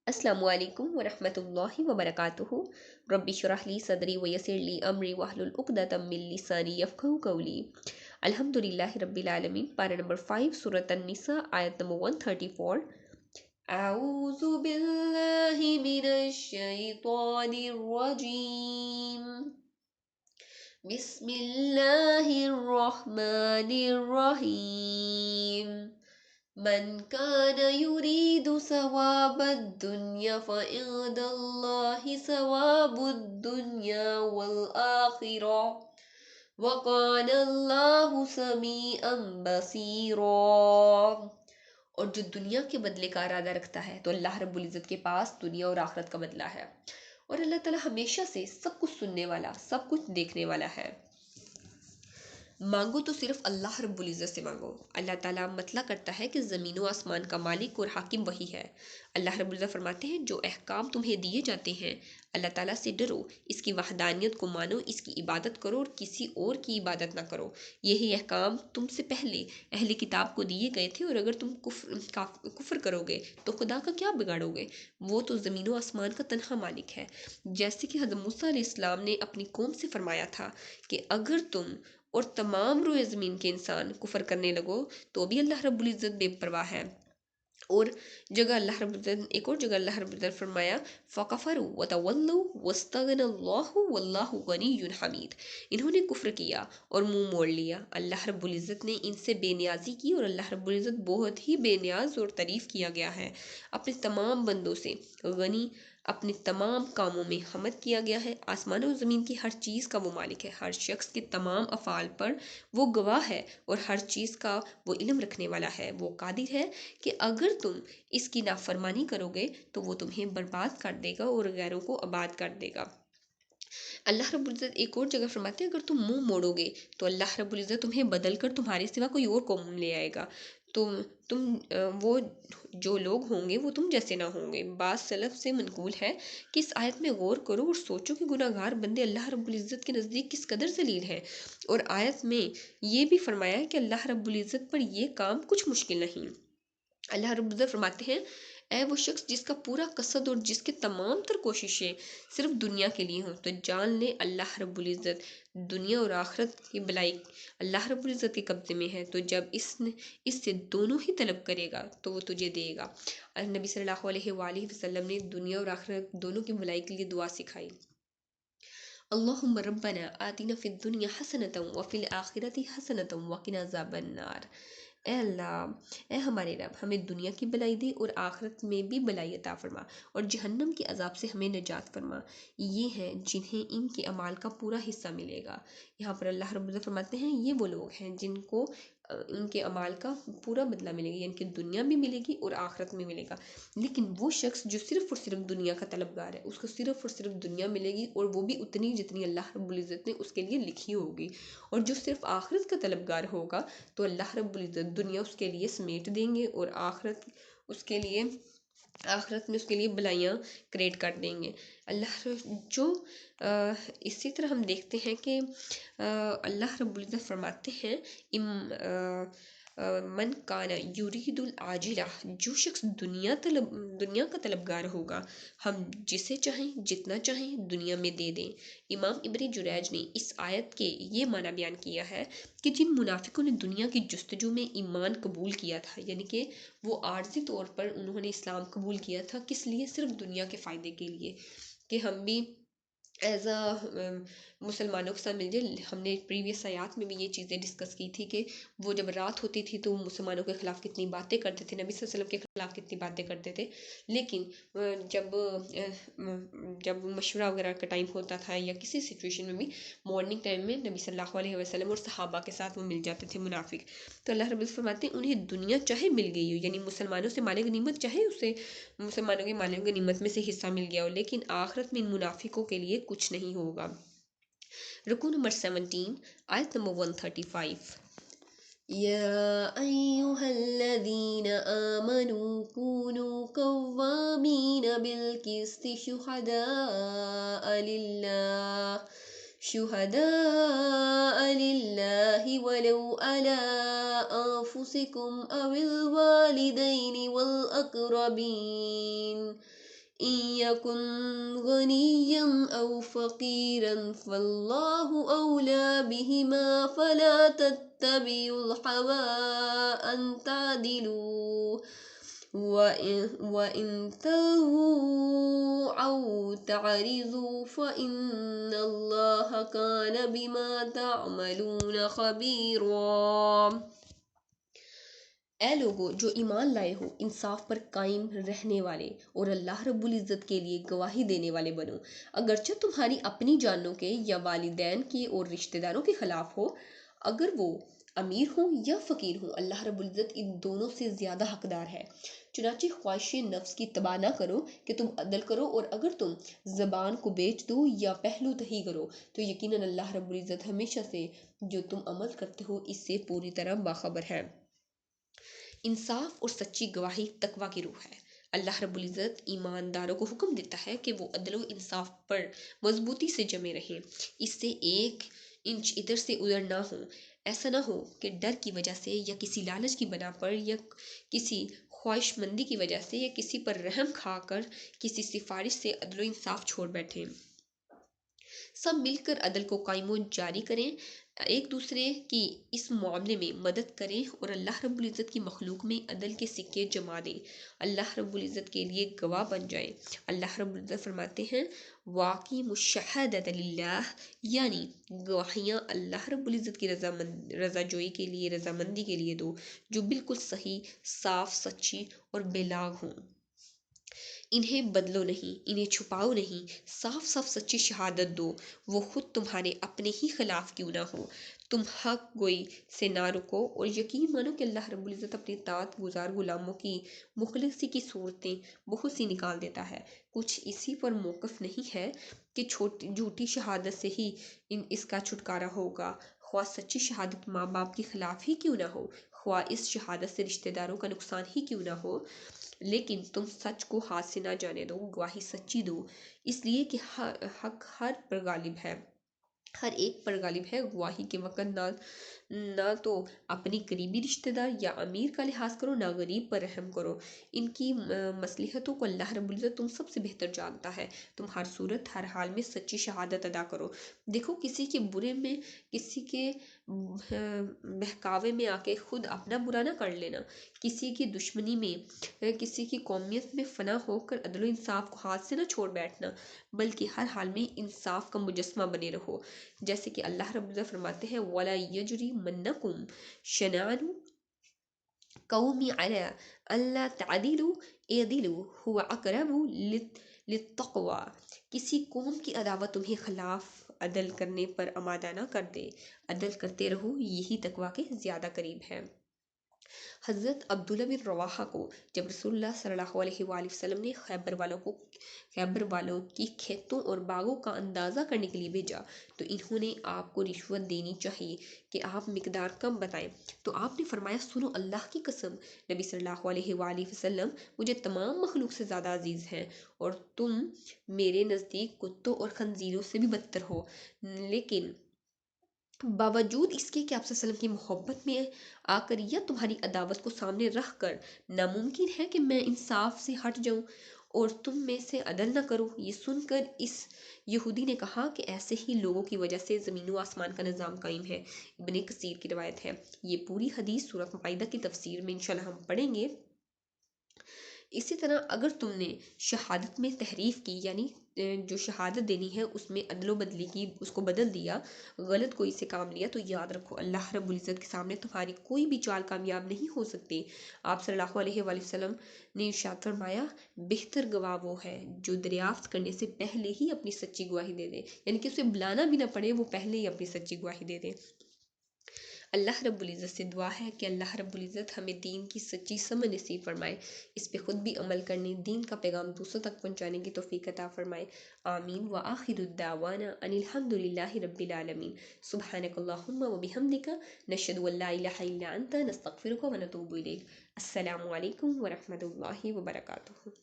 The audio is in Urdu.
السلام علیکم ورحمۃ اللہ وبرکاتہ۔ رب اشرح لی صدری ویسر لی امری واحلل عقدۃ من لسانی یفقہوا قولی۔ الحمدللہ رب العالمین۔ پارہ نمبر 5 سورۃ النساء، آیت نمبر 134۔ اعوذ باللہ من الشیطان الرجیم، بسم اللہ الرحمن الرحیم۔ من كان يريد ثواب الدنيا فعند الله ثواب الدنيا والآخرة وكان الله سميعا بصيرا۔ اور جو دنیا کے بدلے کا ارادہ رکھتا ہے تو اللہ رب العزت کے پاس دنیا اور آخرت کا بدلہ ہے، اور اللہ تعالیٰ ہمیشہ سے سب کچھ سننے والا، سب کچھ دیکھنے والا ہے۔ مانگو تو صرف اللہ رب العزت سے مانگو۔ اللہ تعالیٰ مطلع کرتا ہے کہ زمین و آسمان کا مالک اور حاکم وہی ہے۔ اللہ رب العزت فرماتے ہیں جو احکام تمہیں دیے جاتے ہیں اللہ تعالیٰ سے ڈرو، اس کی وحدانیت کو مانو، اس کی عبادت کرو اور کسی اور کی عبادت نہ کرو۔ یہی احکام تم سے پہلے اہل کتاب کو دیے گئے تھے، اور اگر تم کفر کرو گے تو خدا کا کیا بگاڑو گے؟ وہ تو زمین و آسمان کا تنہا مالک ہے۔ جیسے کہ حضرت موسیٰ علیہ السلام نے اپنی قوم سے فرمایا تھا کہ اگر تم اور تمام روئے زمین کے انسان کفر کرنے لگو تو بھی اللہ رب العزت بے پرواہ ہے۔ اور جگہ اللہ رب العزت ایک اور جگہ اللہ رب العزت فرمایا فَكَفَرُوا وَتَوَلَّوْا وَاسْتَغْنَى اللَّهُ وَاللَّهُ غَنِيٌّ حَمِيدٌ۔ انہوں نے کفر کیا اور منہ موڑ لیا، اللہ رب العزت نے ان سے بے نیازی کی، اور اللہ رب العزت بہت ہی بے نیاز اور تعریف کیا گیا ہے۔ اپنے تمام بندوں سے غنی، اپنے تمام کاموں میں حمد کیا گیا ہے۔ آسمان و زمین کی ہر چیز کا وہ مالک ہے، ہر شخص کے تمام افعال پر وہ گواہ ہے، اور ہر چیز کا وہ علم رکھنے والا ہے۔ وہ قادر ہے کہ اگر تم اس کی نافرمانی کرو گے تو وہ تمہیں برباد کر دے گا اور غیروں کو آباد کر دے گا۔ اللہ رب العزت ایک اور جگہ فرماتے ہیں اگر تم منہ موڑو گے تو اللہ رب العزت تمہیں بدل کر تمہارے سوا کوئی اور قوم لے آئے گا، تو وہ جو لوگ ہوں گے وہ تم جیسے نہ ہوں گے۔ بعض سلف سے منقول ہے کہ اس آیت میں غور کرو اور سوچو کہ گناہ گار بندے اللہ رب العزت کے نزدیک کس قدر ذلیل ہیں۔ اور آیت میں یہ بھی فرمایا ہے کہ اللہ رب العزت پر یہ کام کچھ مشکل نہیں۔ اللہ رب العزت فرماتے ہیں اے وہ شخص جس کا پورا قصد اور جس کے تمام تر کوششیں صرف دنیا کے لیے ہوں تو جان لے اللہ رب العزت دنیا اور آخرت کی بلائی اللہ رب العزت کے قبضے میں ہے، تو جب اس سے دونوں ہی طلب کرے گا تو وہ تجھے دے گا۔ نبی صلی اللہ علیہ وآلہ وسلم نے دنیا اور آخرت دونوں کی بلائی کے لیے دعا سکھائی۔ اللہم ربنا آتنا فی الدنیا حسنۃ وفی الآخرۃ حسنۃ وقنا عذاب النار۔ اے اللہ، اے ہمارے رب، ہمیں دنیا کی بلائی دے اور آخرت میں بھی بلائی عطا فرما، اور جہنم کے عذاب سے ہمیں نجات فرما۔ یہ ہیں جنہیں ان کے اعمال کا پورا حصہ ملے گا۔ یہاں پر اللہ رب العزت فرماتے ہیں یہ وہ لوگ ہیں جن کو ان کے اعمال کا پورا بدلہ ملے گا، یعنی کہ دنیا بھی ملے گی اور آخرت میں ملے گا۔ لیکن وہ شخص جو صرف اور صرف دنیا کا طلبگار ہے اس کو صرف اور صرف دنیا ملے گی، اور وہ بھی اتنی جتنی اللہ رب العزت نے اس کے لیے لکھی ہوگی۔ اور جو صرف آخرت کا طلبگار ہوگا تو اللہ رب العزت دنیا اس کے لیے سمیٹ دیں گے، اور آخرت میں اس کے لیے بلائیاں کریٹ کر دیں گے۔ اسی طرح ہم دیکھتے ہیں کہ اللہ رب العزت فرماتے ہیں من کان یرید العاجلہ، جو شخص دنیا کا طلبگار ہوگا ہم جسے چاہیں جتنا چاہیں دنیا میں دے دیں۔ امام ابن جریج نے اس آیت کے یہ معنی بیان کیا ہے کہ جن منافقوں نے دنیا کی جستجو میں ایمان قبول کیا تھا، یعنی کہ وہ عارضی طور پر انہوں نے اسلام قبول کیا تھا، کس لیے؟ صرف دنیا کے فائدے کے لیے کہ ہم بھی ایز مسلمانوں کے ساتھ مل جائے۔ ہم نے پریویس آیات میں بھی یہ چیزیں ڈسکس کی تھی کہ وہ جب رات ہوتی تھی تو مسلمانوں کے خلاف کتنی باتیں کرتے تھے، نبی صلی اللہ علیہ وسلم کے خلاف کتنی باتیں کرتے تھے، لیکن جب مشورہ وغیرہ کا ٹائم ہوتا تھا یا کسی سچویشن میں بھی مارننگ ٹائم میں نبی صلی اللہ علیہ وسلم اور صحابہ کے ساتھ وہ مل جاتے تھے منافق۔ تو اللہ رب العزت فرماتے ہیں انہیں دنیا چاہے مل گئی ہو، یعنی مسلمانوں سے مال غنیمت چاہے اسے مسلمانوں کے مال غنیمت میں سے حصہ مل گیا ہو، لیکن آخرت میں ان منافقوں کے لیے کچھ نہیں ہوگا۔ رکوع نمبر 17، آیت نمبر 135۔ یا ایہا الذین آمنوا کونوا قوامین بالقسط شہداء للہ ولو علی انفسکم او الوالدین والاقربین إن يكن غنيا أو فقيرا فالله أولى بهما فلا تتبعوا الهوى أن تعدلوا وإن تلووا أو تعرضوا فإن الله كان بما تعملون خبيرا۔ اے لوگو جو ایمان لائے ہو، انصاف پر قائم رہنے والے اور اللہ رب العزت کے لیے گواہی دینے والے بنو، اگرچہ تمہاری اپنی جانوں کے یا والدین کے اور رشتہ داروں کے خلاف ہو، اگر وہ امیر ہوں یا فقیر ہوں، اللہ رب العزت ان دونوں سے زیادہ حقدار ہے۔ چنانچہ خواہش نفس کی تباہ نہ کرو کہ تم عدل کرو، اور اگر تم زبان کو بیچ دو یا پہلو تہی کرو تو یقیناً اللہ رب العزت ہمیشہ سے جو تم عمل کرتے ہو اس سے پوری طرح باخبر ہے۔ انصاف اور سچی گواہی تقویٰ کی روح ہے۔ اللہ رب العزت ایمانداروں کو حکم دیتا ہے کہ وہ عدل و انصاف پر مضبوطی سے جمے رہیں، اس سے ایک انچ ادھر سے ادھر نہ ہو۔ ایسا نہ ہو کہ ڈر کی وجہ سے یا کسی لالچ کی بنا پر یا کسی خواہش مندی کی وجہ سے یا کسی پر رحم کھا کر کسی سفارش سے عدل و انصاف چھوڑ بیٹھیں۔ سب مل کر عدل کو قائم و جاری کریں، ایک دوسرے کی اس معاملے میں مدد کریں اور اللہ رب العزت کی مخلوق میں عدل کے سکے جما دیں، اللہ رب العزت کے لیے گواہ بن جائیں۔ اللہ رب العزت فرماتے ہیں وَأَقِیمُوا الشَّهَادَةَ لِلَّهِ، یعنی گواہیاں اللہ رب العزت کی رضا جوئی کے لیے، رضامندی کے لیے دو، جو بالکل صحیح، صاف، سچی اور بے لاگ ہوں۔ انہیں بدلو نہیں، انہیں چھپاؤ نہیں، صاف صاف سچی شہادت دو، وہ خود تمہارے اپنے ہی خلاف کیوں نہ ہو۔ تم حق گوئی سے نہ رکو اور یقین مانو کہ اللہ رب العزت اپنی اطاعت گزار غلاموں کی مخلصی کی صورتیں بہت سی نکال دیتا ہے۔ کچھ اسی پر موقف نہیں ہے کہ جھوٹی شہادت سے ہی اس کا چھٹکارا ہوگا، خواہ سچی شہادت ماں باپ کے خلاف ہی کیوں نہ ہو، خواہ اس شہادت سے رشتہ داروں کا نقصان ہی کیوں نہ ہو، لیکن تم سچ کو ہاتھ سے نہ جانے دو، گواہی سچی دو، اس لیے کہ حق ہر پر غالب ہے، ہر ایک پر غالب ہے۔ گواہی کے وقت نہ تو اپنی قریبی رشتہ دار یا امیر کا لحاظ کرو، نہ غریب پر رحم کرو، ان کی مصلحتوں کو اللہ رب العزت تم سب سے بہتر جانتا ہے۔ تم ہر صورت، ہر حال میں سچی شہادت ادا کرو۔ دیکھو کسی کے برے میں، کسی کے بہکاوے میں آ کے خود اپنا برا نہ کر لینا، کسی کی دشمنی میں، کسی کی قومیت میں فنا ہو کر عدل و انصاف کو ہاتھ سے نہ چھوڑ بیٹھنا، بلکہ ہر حال میں انصاف کا مجسمہ بنے رہو، جیسے کہ اللہ رب العزت فرماتے ہیں وَلَا يَجْرِمَنَّكُمْ شَنَآنُ قَوْمٍ عَلَىٰ أَلَّا تَعْدِلُوا اعْدِلُوا هُوَ أَقْرَبُ لِلتَّقْوَىٰ، کسی قوم کی عداوت تمہیں خلاف عدل کرنے پر آمادہ نہ کر دے، عدل کرتے رہو، یہی تقویٰ کے زیادہ قریب ہے۔ حضرت عبداللہ بن رواحہ کو جب رسول اللہ صلی اللہ علیہ وآلہ وسلم نے خیبر والوں کی کھیتوں اور باغوں کا اندازہ کرنے کے لیے بھیجا تو انہوں نے آپ کو رشوت دینی چاہیے کہ آپ مقدار کم بتائیں، تو آپ نے فرمایا سنو اللہ کی قسم، نبی صلی اللہ علیہ وآلہ وسلم مجھے تمام مخلوق سے زیادہ عزیز ہیں اور تم میرے نزدیک کتوں اور خنزیروں سے بھی بدتر ہو، لیکن باوجود اس کے کہ آپ صلی اللہ علیہ وسلم کی محبت میں آ کر یا تمہاری عداوت کو سامنے رکھ کر ناممکن ہے کہ میں انصاف سے ہٹ جاؤں اور تم میں سے عدل نہ کرو۔ یہ سن کر اس یہودی نے کہا کہ ایسے ہی لوگوں کی وجہ سے زمین و آسمان کا نظام قائم ہے۔ ابن کثیر کی روایت ہے۔ یہ پوری حدیث سورۃ مائدہ کی تفسیر میں انشاءاللہ ہم پڑھیں گے۔ اسی طرح اگر تم نے شہادت میں تحریف کی، یعنی جو شہادت دینی ہے اس میں عدل و بدلی کی، اس کو بدل دیا، غلط کوئی سے کام لیا، تو یاد رکھو اللہ رب العزت کے سامنے تمہاری کوئی بھی چال کامیاب نہیں ہو سکتی۔ آپ صلی اللہ علیہ وآلہ وسلم نے ارشاد فرمایا بہتر گواہ وہ ہے جو دریافت کرنے سے پہلے ہی اپنی سچی گواہی دے دے، یعنی کہ اسے بلانا بھی نہ پڑے، وہ پہلے ہی اپنی سچی گواہی دے دے۔ اللہ رب العزت سے دعا ہے کہ اللہ رب العزت ہمیں دین کی سچی سمجھ نصیب فرمائے، اس پہ خود بھی عمل کرنے، دین کا پیغام دوسروں تک پہنچانے کی توفیق عطا فرمائے، آمین۔ وآخر الدعوانا ان الحمد للہ رب العالمین، سبحانک اللہم وبحمدک، نشہد ان لا الہ الا انت، نستغفرک ونتوب الیک۔ السلام علیکم ورحمۃ اللہ وبرکاتہ۔